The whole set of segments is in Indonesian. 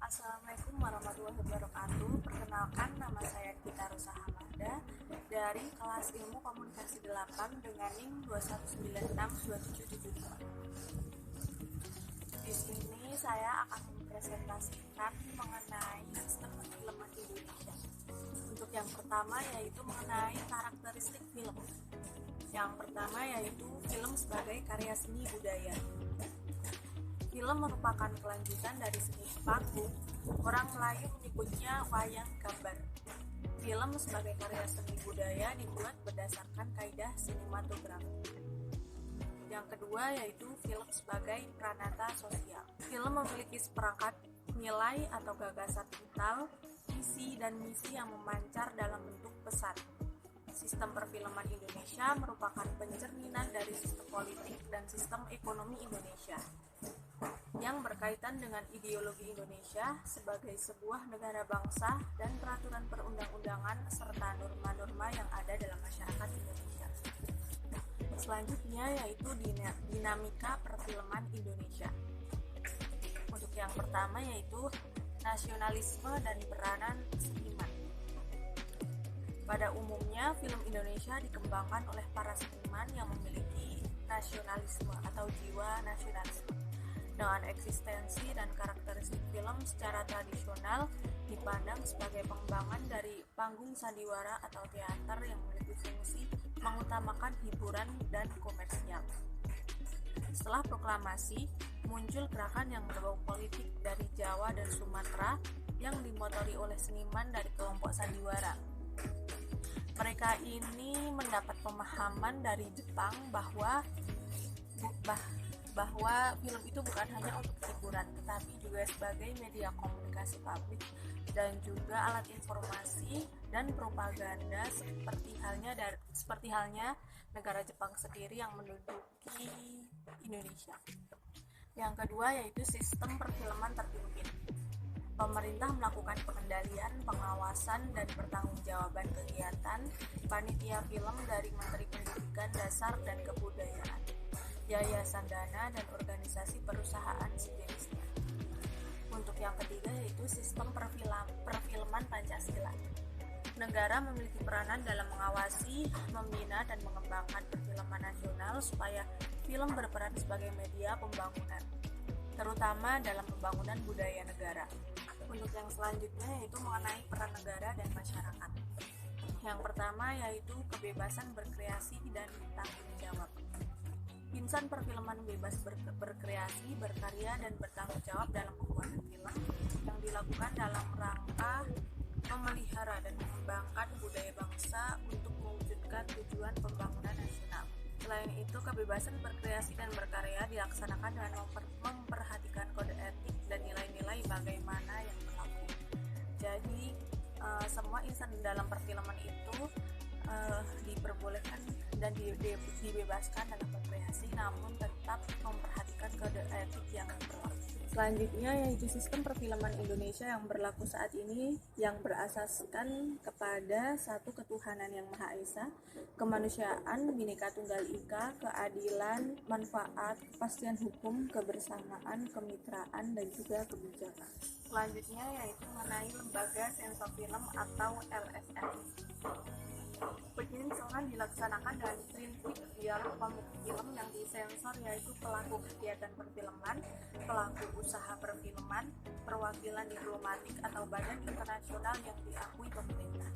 Assalamualaikum warahmatullahi wabarakatuh. Perkenalkan, nama saya Gita Rosa Hamada dari kelas Ilmu Komunikasi 8 dengan NIM 21962772. Di sini saya akan mempresentasikan mengenai sistem perfilman Indonesia. Untuk yang pertama yaitu mengenai karakteristik film. Yang pertama yaitu film sebagai karya seni budaya. Film merupakan kelanjutan dari seni panggung. Orang Melayu menyebutnya wayang gambar. Film sebagai karya seni budaya dibuat berdasarkan kaidah sinematografi. Yang kedua yaitu film sebagai pranata sosial. Film memiliki seperangkat nilai atau gagasan vital, visi dan misi yang memancar dalam bentuk pesan. Sistem perfilman Indonesia merupakan pencerminan dari sistem politik dan sistem ekonomi Indonesia yang berkaitan dengan ideologi Indonesia sebagai sebuah negara bangsa dan peraturan perundang-undangan serta norma-norma yang ada dalam masyarakat Indonesia. Selanjutnya yaitu dinamika perfilman Indonesia. Untuk yang pertama yaitu nasionalisme dan peranan seniman. Pada umumnya, film Indonesia dikembangkan oleh para seniman yang memiliki nasionalisme atau jiwa nasionalisme. Dengan eksistensi dan karakteristik film secara tradisional dipandang sebagai pengembangan dari panggung sandiwara atau teater yang memiliki fungsi mengutamakan hiburan dan komersial. Setelah proklamasi, muncul gerakan yang berbau politik dari Jawa dan Sumatera yang dimotori oleh seniman dari kelompok sandiwara. Mereka ini mendapat pemahaman dari Jepang bahwa film itu bukan hanya untuk hiburan, tetapi juga sebagai media komunikasi publik dan juga alat informasi dan propaganda seperti halnya negara Jepang sendiri yang menduduki Indonesia. Yang kedua yaitu sistem perfilman terpimpin. Pemerintah melakukan pengendalian, pengawasan, dan pertanggungjawaban kegiatan panitia film dari Menteri Pendidikan Dasar dan Kebudayaan, yayasan dana, dan organisasi perusahaan sejenisnya. Untuk yang ketiga yaitu sistem perfilman Pancasila. Negara memiliki peranan dalam mengawasi, membina, dan mengembangkan perfilman nasional supaya film berperan sebagai media pembangunan, terutama dalam pembangunan budaya negara. Untuk yang selanjutnya yaitu mengenai peran negara dan masyarakat. Yang pertama yaitu kebebasan berkreasi dan tanggung jawab. Insan perfilman bebas berkreasi, berkarya, dan bertanggung jawab dalam pembuatan film yang dilakukan dalam rangka memelihara dan mengembangkan budaya bangsa untuk mewujudkan tujuan pembangunan nasional. Selain itu, kebebasan berkreasi dan berkarya dilaksanakan dengan memperhatikan kode etik dan nilai-nilai bagaimana yang berlaku. Jadi, semua insan dalam perfilman itu diperbolehkan dan dibebaskan dalam berkreasi, namun tetap memperhatikan kode etik yang berlaku. Selanjutnya yaitu sistem perfilman Indonesia yang berlaku saat ini yang berasaskan kepada satu ketuhanan yang Maha Esa, kemanusiaan, Bhinneka Tunggal Ika, keadilan, manfaat, kepastian hukum, kebersamaan, kemitraan, dan juga kebijakan. Selanjutnya yaitu mengenai lembaga sensor film atau LSF. Penyelenggaraan dilaksanakan dengan prinsip biar pemilik film yang disensor yaitu pelaku kegiatan perfilman, pelaku usaha perfilman, perwakilan diplomatik atau badan internasional yang diakui pemerintah.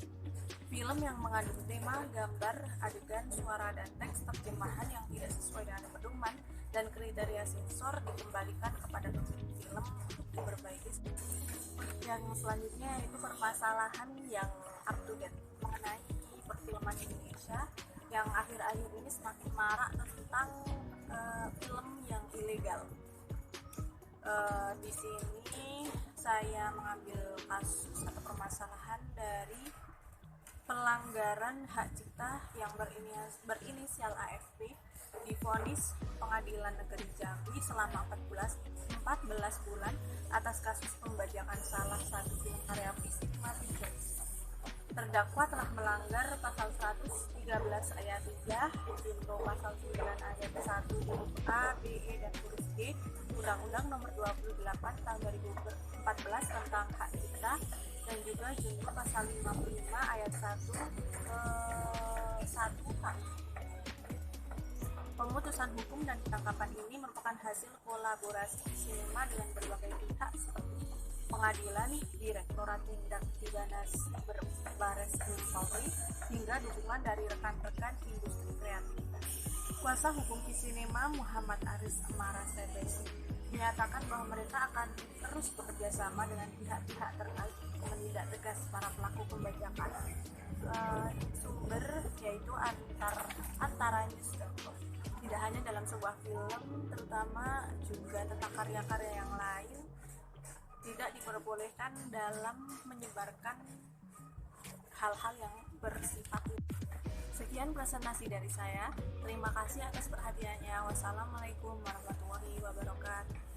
Film yang mengandung tema, gambar, adegan, suara, dan teks terjemahan yang tidak sesuai dengan pedoman dan kriteria sensor dikembalikan kepada pemilik film untuk diperbaiki. Yang selanjutnya yaitu permasalahan yang up to date mengenai perfilman Indonesia yang akhir-akhir ini semakin marak tentang film yang ilegal. Di sini saya mengambil kasus atau permasalahan dari pelanggaran hak cipta yang berinisial AFP divonis Pengadilan Negeri Jambi selama 14 bulan atas kasus pembajakan salah satu film karya fisik Mati Guys. Terdakwa telah melanggar pasal 113 ayat 3 junto pasal 9 ayat 1 huruf A, B, E, dan huruf G Undang-Undang Nomor 28 Tahun 2014 tentang tentang hak cipta, dan juga junto pasal 55 ayat 1 1 H. Pemutusan hukum dan penangkapan ini merupakan hasil kolaborasi sinema dengan berbagai pihak seperti pengadilan, Direktorat Tindak Pidana Bares Krim Polri, hingga dukungan dari rekan-rekan industri kreativitas. Kuasa hukum Kisinema Muhammad Aris Amara Sebesi menyatakan bahwa mereka akan terus bekerja sama dengan pihak-pihak terkait menindak tegas para pelaku pembajakan sumber, yaitu antara tidak hanya dalam sebuah film, terutama juga tentang karya-karya yang lain tidak diperbolehkan dalam menyebarkan hal-hal yang bersifat. Sekian presentasi dari saya. Terima kasih atas perhatiannya. Wassalamualaikum warahmatullahi wabarakatuh.